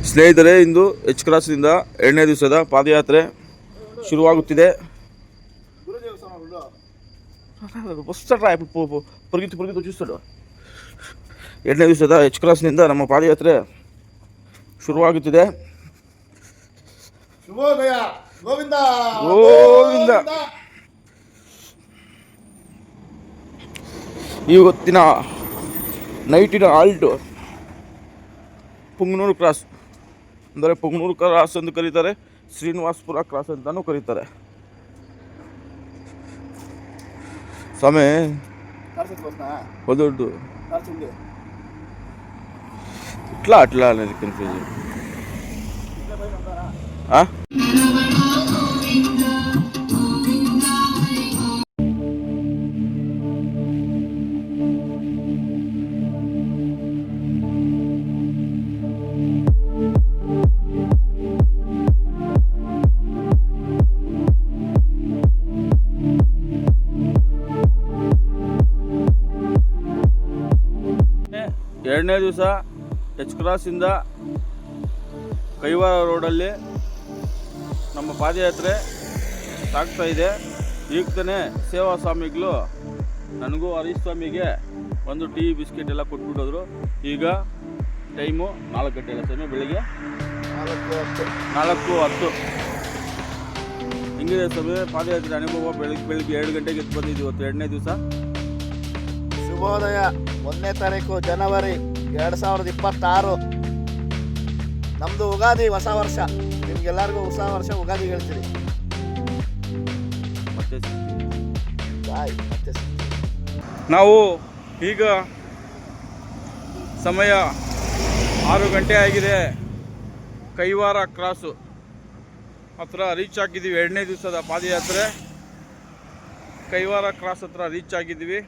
ಸ್ನೇಹಿತರೆ, ಇಂದು ಎಚ್ ಕ್ರಾಸ್ನಿಂದ 2ನೇ ದಿವಸದ ಪಾದಯಾತ್ರೆ ಶುರುವಾಗುತ್ತಿದೆ. చూస్తాడు 2ನೇ ದಿವಸದ ಎಚ್ ಕ್ರಾಸ್ನಿಂದ ನಮ್ಮ ಪಾದಯಾತ್ರೆ ಶುರುವಾಗುತ್ತಿದೆ. ಗೋವಿಂದ. ಇವತ್ತಿನ ನೈಟಿನ ಆಲ್ಟು ಪುಂಗನೂರು ಕ್ರಾಸ್, ಅಂದರೆ ಪುಂಗನೂರು ಕ್ರಾಸ್ ಎಂದು ಕರೀತಾರೆ, ಶ್ರೀನಿವಾಸಪುರ ಕ್ರಾಸ್ ಅಂತಲೂ ಕರೀತಾರೆ. ಸ್ವಾಮಿ వదొద్దు ఇట్లా అట్లా అనేది కన్ఫ్యూజన్. ಎರಡನೇ ದಿವಸ ಎಚ್ ಕ್ರಾಸಿಂದ ಕೈವಾರ ರೋಡಲ್ಲಿ ನಮ್ಮ ಪಾದಯಾತ್ರೆ ಸಾಗ್ತಾ ಇದೆ. ಈಗ ತಾನೇ ಸೇವಾ ಸ್ವಾಮಿಗಳು ನನಗೂ ಹರೀಶ್ ಸ್ವಾಮಿಗೆ ಒಂದು ಟೀ ಬಿಸ್ಕೆಟ್ ಎಲ್ಲ ಕೊಟ್ಬಿಟ್ಟೋದ್ರು. ಈಗ ಟೈಮು 4 ಗಂಟೆ ಇಲ್ಲ ಸ್ವಾಮಿ, ಬೆಳಿಗ್ಗೆ 4:10. ಹಿಂಗಿದೆ ಸ್ವಾಮಿ ಪಾದಯಾತ್ರೆ ಅನುಭವ. ಬೆಳಿಗ್ಗೆ 2 ಗಂಟೆಗೆ ಎದ್ದು ಬಂದಿದ್ದು ಇವತ್ತು 2ನೇ ದಿವಸ. ಶುಭೋದಯ. 1ನೇ ತಾರೀಕು ಜನವರಿ 2026. ನಮ್ಮದು ಉಗಾದಿ, ಹೊಸ ವರ್ಷ. ನಿಮ್ಗೆಲ್ಲರಿಗೂ ಹೊಸ ವರ್ಷ ಉಗಾದಿ ಹೇಳ್ತೀರಿ. ಮತ್ತೆ ಬಾಯ್. ಮತ್ತೆ ನಾವು ಈಗ ಸಮಯ 6 ಗಂಟೆ ಆಗಿದೆ. ಕೈವಾರ ಕ್ರಾಸು ಹತ್ರ ರೀಚ್ ಆಗಿದ್ದೀವಿ. 2ನೇ ದಿವಸದ ಪಾದಯಾತ್ರೆ ಕೈವಾರ ಕ್ರಾಸ್ ಹತ್ರ ರೀಚ್ ಆಗಿದ್ದೀವಿ.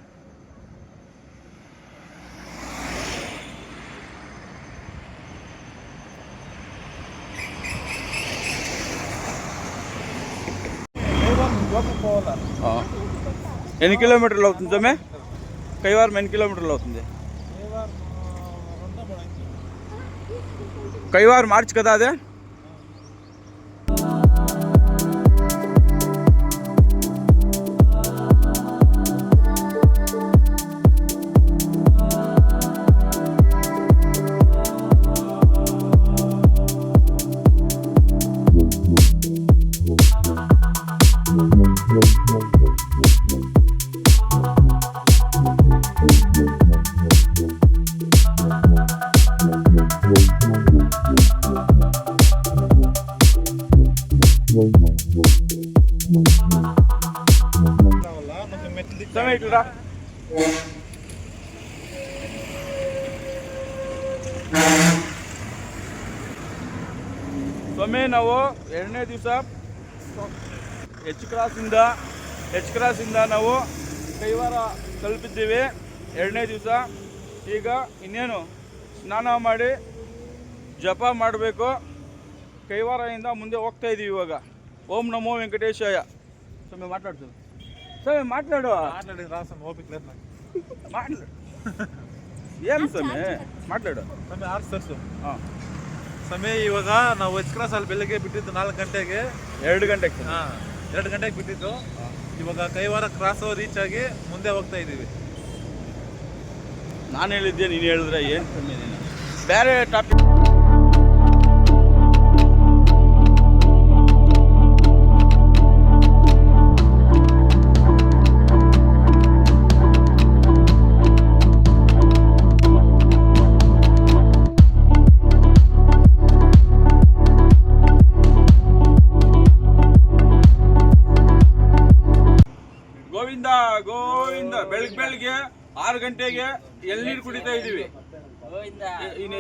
ఎన్ని కిలోమీటర్లు అవుతుంది తమ్మే? కైవారం ఎన్ని కిలోమీటర్లు అవుతుంది? కైవారం మార్చ్ కదా అదే. ಸ್ವಾಮಿ, ನಾವು 2ನೇ ದಿವಸ ಎಚ್ ಕ್ರಾಸಿಂದ ನಾವು ಕೈವಾರ ತಲುಪಿದ್ದೀವಿ. 2ನೇ ದಿವಸ. ಈಗ ಇನ್ನೇನು ಸ್ನಾನ ಮಾಡಿ ಜಪ ಮಾಡಬೇಕು. ಕೈವಾರದಿಂದ ಮುಂದೆ ಹೋಗ್ತಾ ಇದ್ದೀವಿ. ಇವಾಗ ಓಂ ನಮೋ ವೆಂಕಟೇಶಾಯ. ಸ್ವಾಮಿ ಮಾತಾಡ್ತೀವಿ. ಸ್ವಾಮಿ ಮಾತಾಡು. ಏನು ಸ್ವಾಮಿ ಮಾತಾಡು. ಸ್ವಾಮಿ ಆರ್ಸರ್ಸು. ಹಾಂ ಸ್ವಾಮಿ, ಇವಾಗ ನಾವು ಎಚ್ ಕ್ರಾಸ್ ಅಲ್ಲಿ ಬೆಳಗ್ಗೆ ಬಿಟ್ಟಿದ್ದು 4 ಗಂಟೆಗೆ. 2 ಗಂಟೆಗೆ. 2 ಗಂಟೆಗೆ ಬಿಟ್ಟಿದ್ದು. ಇವಾಗ ಕೈವಾರ ಕ್ರಾಸ್ ರೀಚ್ ಆಗಿ ಮುಂದೆ ಹೋಗ್ತಾ ಇದ್ದೀವಿ. ನಾನು ಹೇಳಿದ್ದೆ, ನೀನು ಹೇಳಿದ್ರೆ ಏನು ಸ್ವಾಮಿ ನೀನು ಬೇರೆ ಟಾಪಿಕ್. ಗೋವಿಂದ. ಬೆಳಿಗ್ಗೆ 6 ಗಂಟೆಗೆ ಎಳ್ನೀರು ಕುಡಿತಾ ಇದ್ದೀವಿ. ಇನ್ನು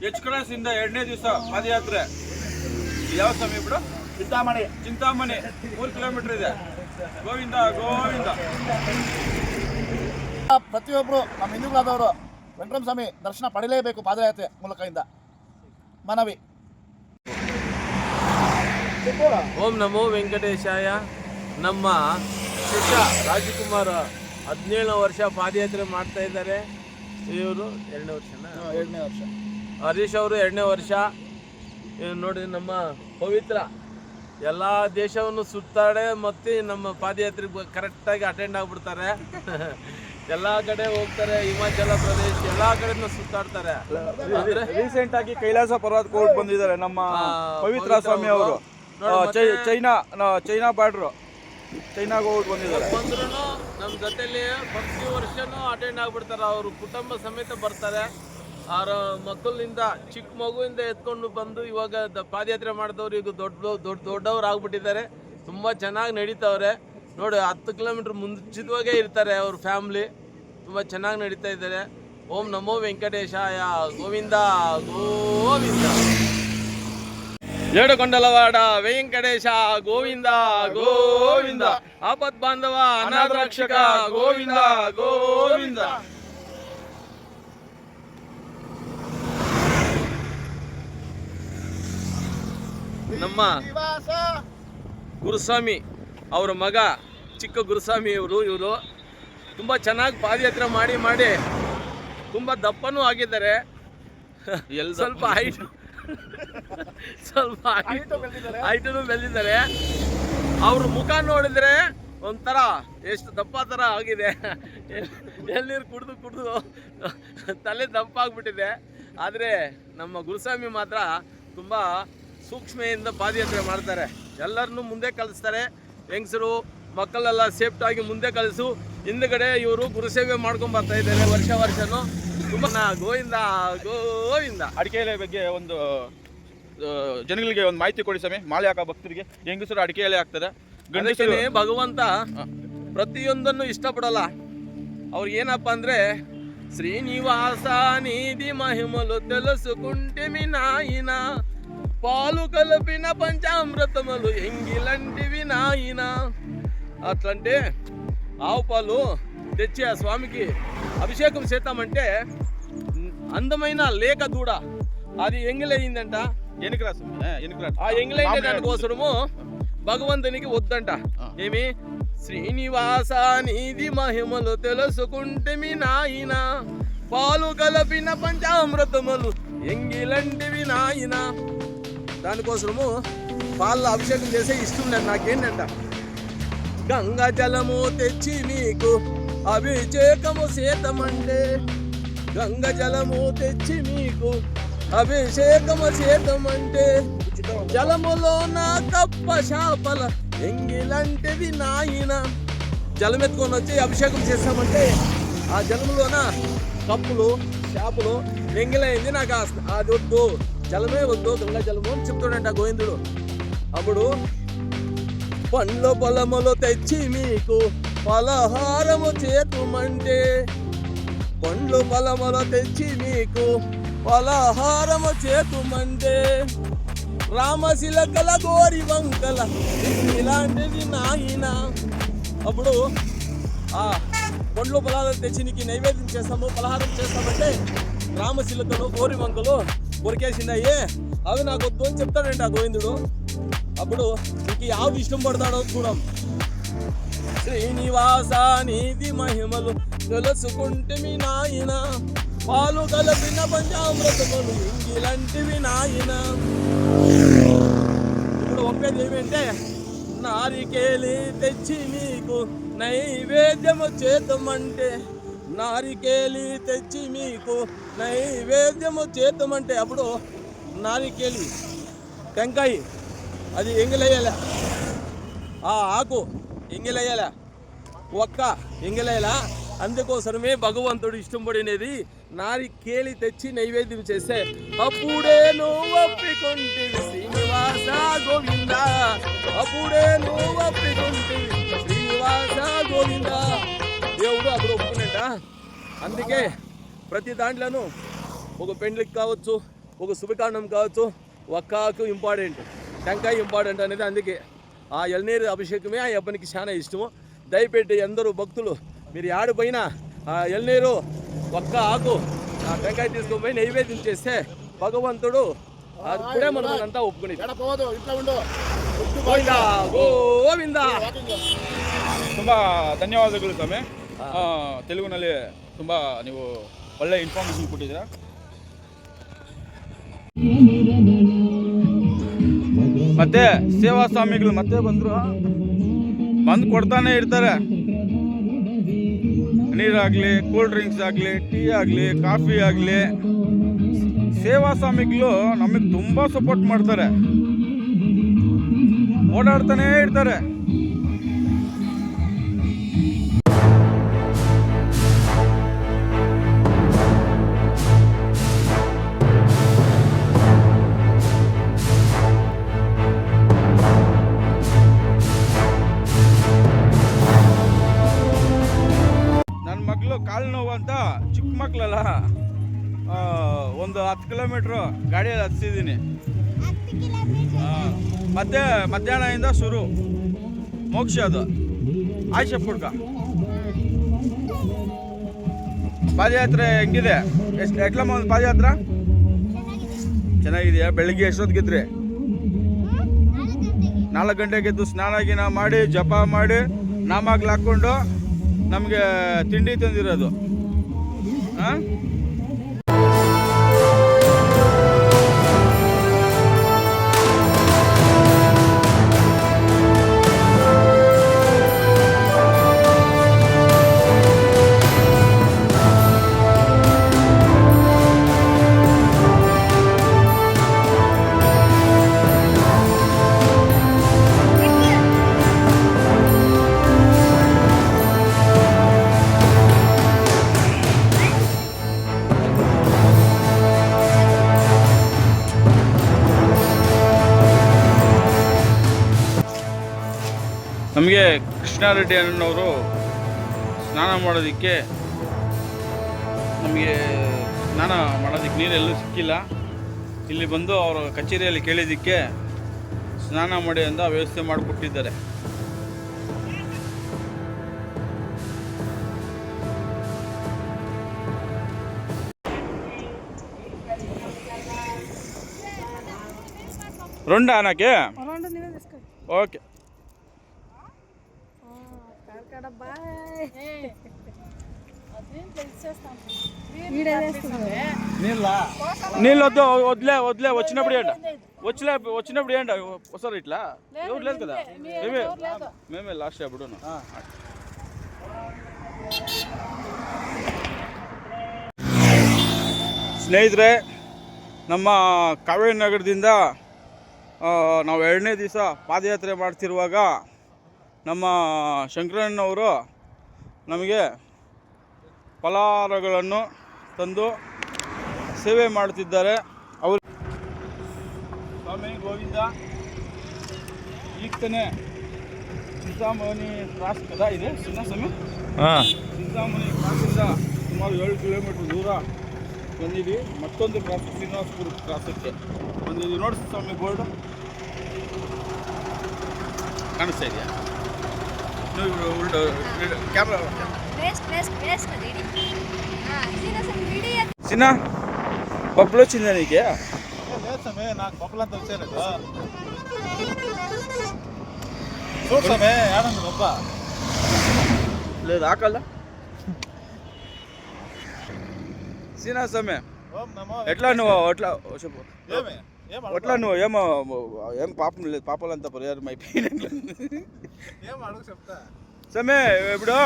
ಎಚ್ ಕ್ರಾಸ್ ಇಂದ 2ನೇ ದಿವಸ ಪಾದಯಾತ್ರೆ. ಯಾವ ಸಮಯ ಬಿಡು? ಚಿಂತಾಮಣಿ 3 ಕಿಲೋಮೀಟರ್ ಇದೆ. ಗೋವಿಂದ. ಪ್ರತಿಯೊಬ್ಬರು ನಮ್ಮ ಹಿಂದೂಗಳಾದವರು ವೆಂಕಟರಮಣ ಸ್ವಾಮಿ ದರ್ಶನ ಪಡೆಯಲೇಬೇಕು ಪಾದಯಾತ್ರೆ ಮೂಲಕದಿಂದ ಮನವಿ. ಓಂ ನಮೋ ವೆಂಕಟೇಶಾಯ. ನಮ್ಮ ಶಿಷ್ಯ ರಾಜಕುಮಾರ್ 17 ವರ್ಷ ಪಾದಯಾತ್ರೆ ಮಾಡ್ತಾ ಇದ್ದಾರೆ. ಇವರು 2ನೇ ವರ್ಷ. ಎರಡನೇ ವರ್ಷ. ಹರೀಶ್ ಅವರು 2ನೇ ವರ್ಷ. ನೋಡಿ ನಮ್ಮ ಪವಿತ್ರ ಎಲ್ಲ ದೇಶವನ್ನು ಸುತ್ತಾಡೆ ಮತ್ತೆ ನಮ್ಮ ಪಾದಯಾತ್ರೆಗೆ ಕರೆಕ್ಟಾಗಿ ಅಟೆಂಡ್ ಆಗ್ಬಿಡ್ತಾರೆ. ಎಲ್ಲ ಕಡೆ ಹೋಗ್ತಾರೆ, ಹಿಮಾಚಲ ಪ್ರದೇಶ ಎಲ್ಲ ಕಡೆ ಸುತ್ತಾಡ್ತಾರೆ. ರೀಸೆಂಟ್ ಆಗಿ ಕೈಲಾಸ ಪರ್ವತಕ್ಕೆ ಹೋಗಿ ಬಂದಿದ್ದಾರೆ ನಮ್ಮ ಪವಿತ್ರ ಸ್ವಾಮಿ ಅವರು. ಚೈನಾ ಬಾರ್ಡ್ರು ಚೈನಾಗ ಹೋಗಿ ಬಂದಿದ್ದಾರೆ. ಬಂದ್ರು ನಮ್ಮ ಜೊತೆಲಿ ಪ್ರತಿ ವರ್ಷನೂ ಅಟೆಂಡ್ ಆಗ್ಬಿಡ್ತಾರೆ. ಅವರು ಕುಟುಂಬ ಸಮೇತ ಬರ್ತಾರೆ. ಅವರ ಮಕ್ಕಳಿಂದ ಚಿಕ್ಕ ಮಗುವಿಂದ ಎತ್ಕೊಂಡು ಬಂದು ಇವಾಗ ಪಾದಯಾತ್ರೆ ಮಾಡಿದವ್ರು ಈಗ ದೊಡ್ಡವ್ರು ಆಗ್ಬಿಟ್ಟಿದ್ದಾರೆ. ತುಂಬ ಚೆನ್ನಾಗಿ ನಡೀತಾವ್ರೆ ನೋಡಿ. 10 ಕಿಲೋಮೀಟ್ರ್ ಮುಂಚಿತವಾಗೇ ಇರ್ತಾರೆ ಅವ್ರ ಫ್ಯಾಮ್ಲಿ. ತುಂಬ ಚೆನ್ನಾಗಿ ನಡೀತಾ ಇದ್ದಾರೆ. ಓಂ ನಮೋ ವೆಂಕಟೇಶಾಯ. ಗೋವಿಂದ ಗೋವಿಂದ. ಏಡುಕೊಂಡಲವಾಡ ವೆಂಕಟೇಶ ಗೋವಿಂದ ಗೋವಿಂದ. ಆಪತ್ ಬಾಂಧವ ಅನಾಥ ರಕ್ಷಕ ಗೋವಿಂದ ಗೋವಿಂದ. ನಮ್ಮ ಗುರುಸ್ವಾಮಿ ಅವರ ಮಗ ಚಿಕ್ಕ ಗುರುಸ್ವಾಮಿ ಇವರು ತುಂಬ ಚೆನ್ನಾಗಿ ಪಾದಯಾತ್ರೆ ಮಾಡಿ ತುಂಬ ದಪ್ಪನೂ ಆಗಿದ್ದಾರೆ. ಸ್ವಲ್ಪ ಹೈಟೂ ಬೆಳೆದಿದ್ದಾರೆ. ಅವ್ರ ಮುಖ ನೋಡಿದ್ರೆ ಒಂಥರ ಎಷ್ಟು ದಪ್ಪ ಥರ ಆಗಿದೆ. ಎಳ್ನೀರು ಕುಡಿದು ತಲೆ ದಪ್ಪ ಆಗ್ಬಿಟ್ಟಿದೆ. ಆದರೆ ನಮ್ಮ ಗುರುಸ್ವಾಮಿ ಮಾತ್ರ ತುಂಬ ಸೂಕ್ಷ್ಮೆಯಿಂದ ಪಾದಯಾತ್ರೆ ಮಾಡ್ತಾರೆ. ಎಲ್ಲರನ್ನೂ ಮುಂದೆ ಕಳಿಸ್ತಾರೆ. ಹೆಂಗಸರು ಮಕ್ಕಳೆಲ್ಲ ಸೇಫ್ಟಾಗಿ ಮುಂದೆ ಕಳಿಸು. ಹಿಂದ್ಗಡೆ ಇವರು ಗುರುಸೇವೆ ಮಾಡ್ಕೊಂಡು ಬರ್ತಾ ಇದ್ದಾರೆ ವರ್ಷನೂ. ತುಂಬ ಗೋವಿಂದ ಗೋವಿಂದ. ಅಡಿಕೆ ಎಲೆ ಬಗ್ಗೆ ಒಂದು ಜನಗಳಿಗೆ ಒಂದು ಮಾಹಿತಿ ಕೊಡಿ ಸ್ವಾಮಿ. ಮಾಲೆ ಹಾಕೋ ಭಕ್ತರಿಗೆ ಹೆಂಗಸರು ಅಡಿಕೆ ಎಲೆ ಹಾಕ್ತಾರೆ. ಗಂಡಸನೇ ಭಗವಂತ ಪ್ರತಿಯೊಂದನ್ನು ಇಷ್ಟಪಡಲ್ಲ. ಅವ್ರಿಗೆ ಏನಪ್ಪ ಅಂದರೆ ಶ್ರೀನಿವಾಸ ನಿಧಿ ಮಹಿಮಲು తెలుసుకుంటిమి నాయన పాలు కలిపిన పంచామృతములు ఎంగిలంటివి నాయన. అట్లంటే ఆవు పాలు తెచ్చి ఆ స్వామికి అభిషేకం చేద్దామంటే అందమైన లేక దూడ అది ఎంగిలయ్యిందంట. ఆ ఎంగిలైన దానికోసము భగవంతునికి వద్దంట. ఏమి శ్రీనివాస నిధి మహిమలు తెలుసుకుంటిమి నాయన పాలు కలిపిన పంచామృతములు ఎంగిలంటివి నాయన. దానికోసము పాల అభిషేకం చేసే ఇష్టం లేదు నాకేంటంట. గంగా జలము తెచ్చి మీకు అభిషేకము చేతమంటే గంగ జలము తెచ్చి మీకు అభిషేకము చేతమంటే జలములో నా కప్ప శాపల ఎంగిలంటివి నాయన. జలం ఎత్తుకొని వచ్చి అభిషేకం చేస్తామంటే ఆ జలములోన కప్పులు చేపలు ఎంగిలైంది. నాకు అది వద్దు, జలమే వద్దు, గంగా జలము అని చెప్తాడంట గోవిందుడు. అప్పుడు పండ్ల పొలములు తెచ్చి మీకు పలహారము చేతుమంటే పండ్లు పొలములు తెచ్చి మీకు పలహారము చేతుమంటే రామశిలకల గోరి వంకల ఇలాంటిది నాయన. అప్పుడు ఆ పండ్లు పొలాలు తెచ్చి నీకు నైవేద్యం చేస్తాము, పలహారం చేస్తామంటే రామశిలకలు గోరి వంకలు కొరికేసినాయి, అవి నాకు వద్దు అని చెప్తాడంట గోవిందుడు. అప్పుడు నీకు యావు ఇష్టం పడతాడో చూడం. శ్రీనివాస నిధి మహిమలు తెలుసుకుంటిమి నాయన పాలు కలిపిన పంచామృతములు ఇంగిలంటివి నాయన. ఇప్పుడు ఒప్పేది ఏమంటే నారికేలి తెచ్చి మీకు నైవేద్యము చేతమంటే నారికేలి తెచ్చి మీకు నైవేద్యము చేతమంటే అప్పుడు నారికేలి టెంకాయ అది ఎంగిలయ్యాల, ఆ ఆకు ఎంగిలయ్యాల, ఒక్క ఎంగిలయ్యాల. అందుకోసమే భగవంతుడు ఇష్టం పడినది నారికేలి తెచ్చి నైవేద్యం చేస్తే అప్పుడే నువ్వు ఒప్పుకుంటివి శ్రీనివాస గోవింద. అప్పుడే నువ్వు ఒప్పుకుంటివి శ్రీనివాస గోవింద. దేవుడు అప్పుడు ఒప్పుకునేట. అందుకే ప్రతి దాంట్లోనూ ఒక పెండ్లికి కావచ్చు, ఒక శుభకాండం కావచ్చు, ఒక్కాకు ఇంపార్టెంట్, టెంకాయ ఇంపార్టెంట్ అనేది. అందుకే ఆ ఎల్నీరు అభిషేకమే ఆ అబ్బనికి చాలా ఇష్టము. దయపెట్టి అందరూ భక్తులు మీరు ఆడిపోయినా ఆ ఎల్నీరు ఒక్క ఆకు ఆ టెంకాయ తీసుకొని పోయి నైవేద్యం చేస్తే భగవంతుడు అప్పుడే మనమంతా ఒప్పుకుని ಗೋವಿಂದ. ತುಂಬ ಧನ್ಯವಾದಗಳು ಸ್ವಾಮಿ. ತೆಲುಗಿನಲ್ಲಿ ತುಂಬ ನೀವು ಒಳ್ಳೆ ಇನ್ಫಾರ್ಮೇಷನ್ ಕೊಟ್ಟಿದ್ದೀರಾ. ಮತ್ತೆ ಸೇವಾ ಸ್ವಾಮಿಗಳು ಮತ್ತೆ ಬಂದರು, ಬಂದು ಕೊಡ್ತಾನೆ ಇರ್ತಾರೆ. ನೀರಾಗಲಿ, ಕೂಲ್ ಡ್ರಿಂಕ್ಸ್ ಆಗಲಿ, ಟೀ ಆಗಲಿ, ಕಾಫಿ ಆಗಲಿ. ಸೇವಾ ಸ್ವಾಮಿಗಳು ನಮಗೆ ತುಂಬ ಸಪೋರ್ಟ್ ಮಾಡ್ತಾರೆ, ಓಡಾಡ್ತಾನೇ ಇರ್ತಾರೆ. ನನ್ನ ಮಗಳು ಕಾಲು ನೋವು ಅಂತ ಚಿಕ್ಕ ಮಕ್ಕಳಲ್ಲ, ಒಂದು 10 ಕಿಲೋಮೀಟ್ರು ಗಾಡಿಯಲ್ಲಿ ಹತ್ತಿದ್ದೀನಿ. ಮತ್ತೆ ಮಧ್ಯಾಹ್ನದಿಂದ ಶುರು ಮೋಕ್ಷ, ಅದು ಆಯ್ಷಪುರ್ಗ ಪಾದಯಾತ್ರೆ ಹೆಂಗಿದೆ? ಎಟ್ಲಮ್ಮ ಒಂದು ಪಾದಯಾತ್ರೆ ಚೆನ್ನಾಗಿದೆಯಾ? ಬೆಳಿಗ್ಗೆ ಎಷ್ಟೊತ್ತಿಗಿದ್ರಿ? 4 ಗಂಟೆಗೆ ಎದ್ದು ಸ್ನಾನ ಗಿನ ಮಾಡಿ ಜಪ ಮಾಡಿ ನಾಮಾಗ್ಲು ಹಾಕ್ಕೊಂಡು ನಮಗೆ ತಿಂಡಿ ತಂದಿರೋದು. ಹಾಂ, ನಮಗೆ ಕೃಷ್ಣಾರೆಡ್ಡಿ ಅನ್ನೋರು ಸ್ನಾನ ಮಾಡೋದಕ್ಕೆ ನೀರೆಲ್ಲೂ ಸಿಕ್ಕಿಲ್ಲ. ಇಲ್ಲಿ ಬಂದು ಅವರ ಕಚೇರಿಯಲ್ಲಿ ಕೇಳಿದ್ದಕ್ಕೆ ಸ್ನಾನ ಮಾಡಿ ಅಂತ ವ್ಯವಸ್ಥೆ ಮಾಡಿಕೊಟ್ಟಿದ್ದಾರೆ. ರೊಂಡ ಅನ್ನಕ್ಕೆ ಓಕೆ. నీళ్ళొద్దు, వదిలే వచ్చినప్పుడు ఏంట వచ్చినప్పుడు ఏంట వస్తారు ఇట్లా. ఎవరు లేదు కదా, మేమే లాస్ట్ అప్పుడు. ಸ್ನೇಹಿತರೆ, ನಮ್ಮ ಕಾವೇರಿ ನಗರದಿಂದ ನಾವು 2ನೇ ದಿವಸ ಪಾದಯಾತ್ರೆ ಮಾಡ್ತಿರುವಾಗ ನಮ್ಮ ಶಂಕರಣ್ಣವರು ನಮಗೆ ಫಲಾಹಾರಗಳನ್ನು ತಂದು ಸೇವೆ ಮಾಡುತ್ತಿದ್ದಾರೆ. ಅವರು ಸ್ವಾಮಿ ಗೋವಿಂದ, ಈಗ ತಾನೇ ಚಿಂತಾಮಣಿ ಕ್ರಾಸ್ ಕದಾ ಇದೆ ಸ್ವಾಮಿ. ಚಿಂತಾಮಣಿ ಕ್ರಾಸಿಂದ ಸುಮಾರು 7 ಕಿಲೋಮೀಟ್ರ್ ದೂರ ಬಂದಿದ್ವಿ. ಮತ್ತೊಂದು ಕ್ರಾಸ್ ಶ್ರೀನಿವಾಸಪುರ ಕ್ರಾಸಕ್ಕೆ ಬಂದಿದ್ವಿ. ನೋಡಿ ಸ್ವಾಮಿ, ಬೋರ್ಡು ಕಾಣಿಸ್ತಾ ಇದೆಯಾ? ಕ್ಯಾಮ್ರಾ చిన్న పప్పులు వచ్చిందా నీకే? నాకు పప్పులు అంతా వచ్చేలేదు. చూడమే ఏడంది పప్ప లేదు ఆకల్లా సీనా సమే. ఎట్లా నువ్వు ఎట్లా చెప్పు, ఎట్లా నువ్వు ఏం పాపం లేదు, పాపాలంతా పరిహారం అయిపోయినట్లు. ఏం అడుగు చెప్తా సమే. ఇప్పుడు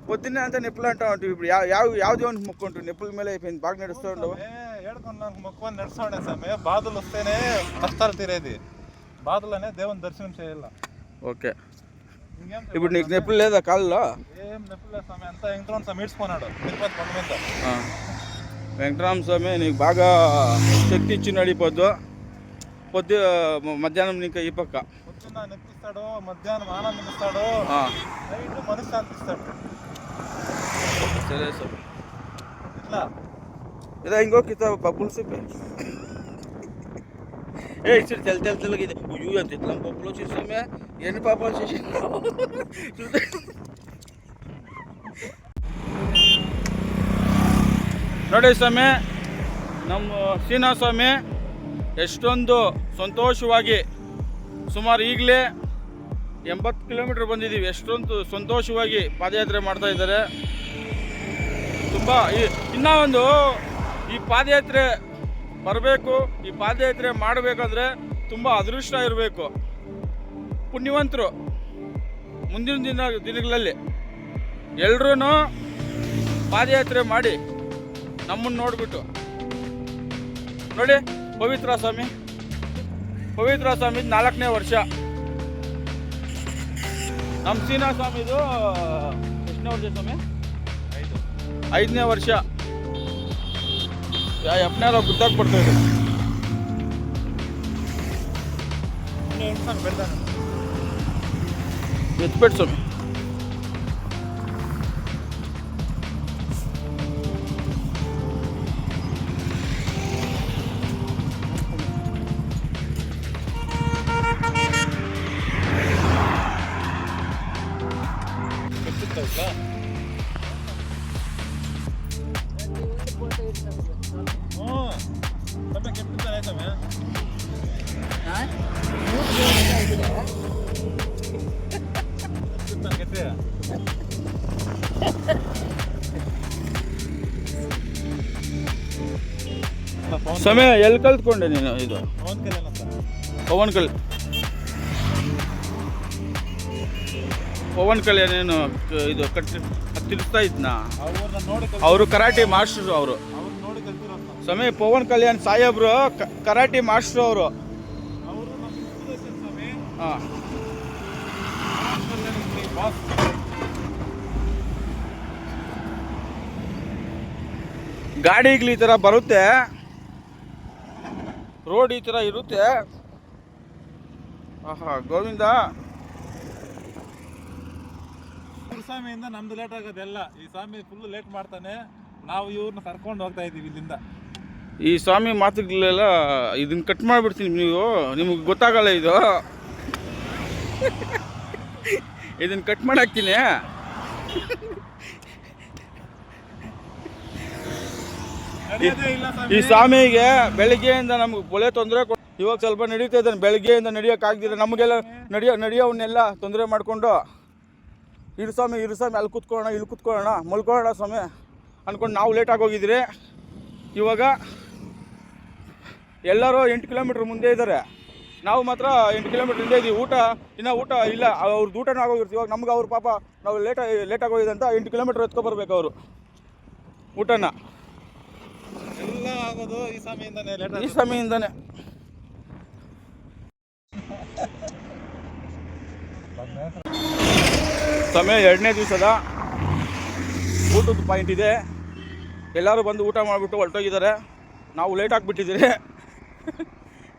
పొద్దున్నే అంతా నొప్పులు అంటా ఉంటావు. ఇప్పుడు ಯಾವ దేవునికి మొక్కుంటావు? నొప్పుల ಮೇಲೆ అయిపోయింది, బాగా నడుస్తూ ఉండవు. ఏడుకున్నాను మొక్కుని నడుస్తూ ఉండే సమే. బాధలు వస్తేనే కష్టాలు తీరేది. బాధలనే దేవుని దర్శనం చేయాల. ఓకే, ఇప్పుడు నీకు నొప్పులు లేదా కాళ్ళలో? ఏం నొప్పులు లేదు స్వామి, అంతా వెంకటరామ స్వామి ఈడ్చుకున్నాడు తిరుపతి కొండ మీద. వెంకటరామ స్వామి నీకు బాగా శక్తి ఇచ్చినాడు. ఈ పొద్దు మధ్యాహ్నం నీకు ఈ పక్క పొద్దున్న నొప్పిస్తాడు, మధ్యాహ్నం ఆనందం ఇస్తాడు, నైట్ మనశ్శాంతి ఇస్తాడు. సరే సార్, ఇట్లా ఇదా ఇంకొక పప్పులు చెప్పి ఇచ్చి తెల్లగిదే. అయ్యో ఎంత ఇట్లా పప్పులు వచ్చేసామే, ఎన్ని పాపాలు చేసి ನೋಡಿ ಸ್ವಾಮಿ. ನಮ್ಮ ಶ್ರೀನಿವಾಸ ಸ್ವಾಮಿ ಎಷ್ಟೊಂದು ಸಂತೋಷವಾಗಿ, ಸುಮಾರು ಈಗಲೇ 80 ಕಿಲೋಮೀಟ್ರ್ ಬಂದಿದ್ದೀವಿ. ಎಷ್ಟೊಂದು ಸಂತೋಷವಾಗಿ ಪಾದಯಾತ್ರೆ ಮಾಡ್ತಾ ಇದ್ದಾರೆ. ತುಂಬ ಇನ್ನೂ ಒಂದು ಈ ಪಾದಯಾತ್ರೆ ಬರಬೇಕು. ಈ ಪಾದಯಾತ್ರೆ ಮಾಡಬೇಕಂದ್ರೆ ತುಂಬ ಅದೃಷ್ಟ ಇರಬೇಕು. ಪುಣ್ಯವಂತರು ಮುಂದಿನ ದಿನಗಳಲ್ಲಿ ಎಲ್ಲರೂ ಪಾದಯಾತ್ರೆ ಮಾಡಿ ನಮ್ಮನ್ನು ನೋಡಿಬಿಟ್ಟು ನೋಡಿ. ಪವಿತ್ರ ಸ್ವಾಮಿ 4ನೇ ವರ್ಷ. ನಮ್ಮ ಸೀನಾ ಸ್ವಾಮಿದು ಎಷ್ಟನೇ ವರ್ಷ ಸ್ವಾಮಿ? 5ನೇ ವರ್ಷ. ಯಪ್ನಾರ ಗುದ್ದಾಗಿ ಬರ್ತಾ ಇದೆ. ಎತ್ಬೇಡಿ ಸ್ವಾಮಿ. ಸಮಯ ಎಲ್ಲಿ ಕಲ್ತ್ಕೊಂಡೆ ನೀನು? ಇದು ಪವನ್ ಕಲ್ಯಾಣ್ ಏನು ಇದು ತಿರ್ಸ್ತಾ ಇದ್ನ? ಅವರು ಕರಾಟೆ ಮಾಸ್ಟರ್. ಅವರು ಸಮಯ ಪವನ್ ಕಲ್ಯಾಣ್ ಸಾಹೇಬ್ರು ಕರಾಟೆ ಮಾಸ್ಟರ್ ಅವರು. ಹಾಂ, ಗಾಡಿಗಳು ಈ ಥರ ಬರುತ್ತೆ, ರೋಡ್ ಈ ಥರ ಇರುತ್ತೆ. ಆಹಾ ಗೋವಿಂದ. ಸ್ವಾಮಿಯಿಂದ ನಮ್ದು ಲೇಟ್ ಆಗೋದೆಲ್ಲ. ಈ ಸ್ವಾಮಿ ಫುಲ್ ಲೇಟ್ ಮಾಡ್ತಾನೆ. ನಾವು ಇವ್ರನ್ನ ಕರ್ಕೊಂಡು ಹೋಗ್ತಾ ಇದೀವಿ ಇಲ್ಲಿಂದ. ಈ ಸ್ವಾಮಿ ಮಾತುಗಳೆಲ್ಲ ಇದನ್ನ ಕಟ್ ಮಾಡಿಬಿಡ್ತೀನಿ. ನಿಮಗೆ ಗೊತ್ತಾಗಲ್ಲ ಇದು. ಇದನ್ನ ಕಟ್ ಮಾಡಾಕ್ತೀನಿ. ಈ ಸ್ವಾಮಿಗೆ ಬೆಳಗ್ಗೆಯಿಂದ ನಮ್ಗೆ ಒಳ್ಳೆ ತೊಂದರೆ ಇವಾಗ ಸ್ವಲ್ಪ ನಡೀತಾ ಇದ್ದಾನೆ. ಬೆಳಗ್ಗೆಯಿಂದ ನಡಿಯೋಕ್ಕಾಗ್ದಿರ ನಮಗೆಲ್ಲ ನಡಿಯೋವನ್ನೆಲ್ಲ ತೊಂದರೆ ಮಾಡಿಕೊಂಡು ಇರು ಸ್ವಾಮಿ ಅಲ್ಲಿ ಕೂತ್ಕೊಳ್ಳೋಣ, ಇಲ್ಲಿ ಕೂತ್ಕೊಳ್ಳೋಣ, ಮಲ್ಕೊಳ್ಳೋಣ ಸ್ವಾಮಿ ಅಂದ್ಕೊಂಡು ನಾವು ಲೇಟಾಗಿ ಹೋಗಿದ್ರಿ. ಇವಾಗ ಎಲ್ಲರೂ 8 ಕಿಲೋಮೀಟ್ರ್ ಮುಂದೆ ಇದ್ದಾರೆ, ನಾವು ಮಾತ್ರ 8 ಕಿಲೋಮೀಟ್ರ್ ಹಿಂದೆ ಇದ್ದೀವಿ. ಊಟ ಇಲ್ಲ, ಅವ್ರದ್ದು ಊಟನೂ ಆಗೋಗಿರ್ತೀವಿ. ಇವಾಗ ನಮ್ಗೆ ಅವ್ರ ಪಾಪ ನಾವು ಲೇಟಾಗಿ ಹೋಗಿದೆ ಅಂತ 8 ಕಿಲೋಮೀಟ್ರ್ ಎತ್ಕೊಬರ್ಬೇಕು ಅವರು ಊಟನ. ಎಲ್ಲ ಆಗೋದು ಈ ಸ್ವಾಮಿಯಿಂದನೇ. ಈ ಸ್ವಾಮಿಯಿಂದನೇ. ಸಮಯ 2ನೇ ದಿವಸದ ಊಟದ ಪಾಯಿಂಟ್ ಇದೆ. ಎಲ್ಲರೂ ಬಂದು ಊಟ ಮಾಡಿಬಿಟ್ಟು ಹೊರಟೋಗಿದ್ದಾರೆ. ನಾವು ಲೇಟ್ ಆಗಿಬಿಟ್ಟಿದ್ದೀರಿ.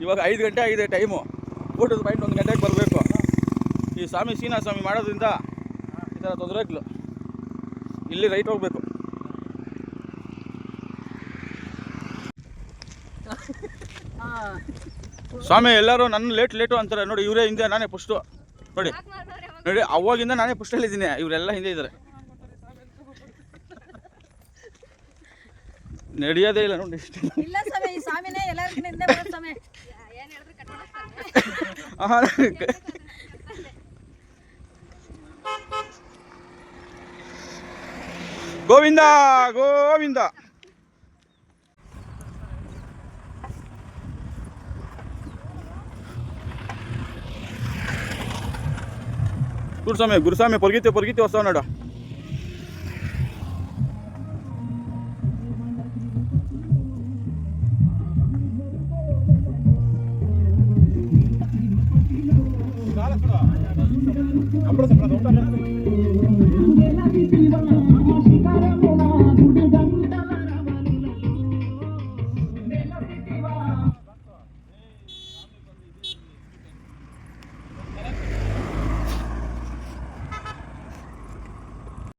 ಇವಾಗ 5 ಗಂಟೆ ಆಗಿದೆ ಟೈಮು. ಊಟದ ಪಾಯಿಂಟ್ 1 ಗಂಟೆಗೆ ಬರಬೇಕು. ಈ ಸೀನಾ ಸ್ವಾಮಿ ಮಾಡೋದ್ರಿಂದ ಈ ಥರ ತೊಂದರೆಗಳು. ಇಲ್ಲಿ ರೈಟ್ ಹೋಗಬೇಕು. ಸ್ವಾಮಿ ಎಲ್ಲರೂ ನನ್ನ ಲೇಟು ಅಂತಾರೆ ನೋಡಿ. ಇವರೇ ಹಿಂದೆ, ನಾನೇ ಫಸ್ಟು ನೋಡಿ. ಅವಾಗಿಂದ ನಾನೇ ಫಸ್ಟಲ್ಲಿದ್ದೀನಿ, ಇವರೆಲ್ಲ ಹಿಂದೆ ಇದ್ದಾರೆ. ನಡೆಯೋದೇ ಇಲ್ಲ ನೋಡಿ. ಗೋವಿಂದ ಗೋವಿಂದ. ಗುರುಸ್ವಾಮಿ పొరిగితే వస్తా ఉన్నాడు. అప్పుడు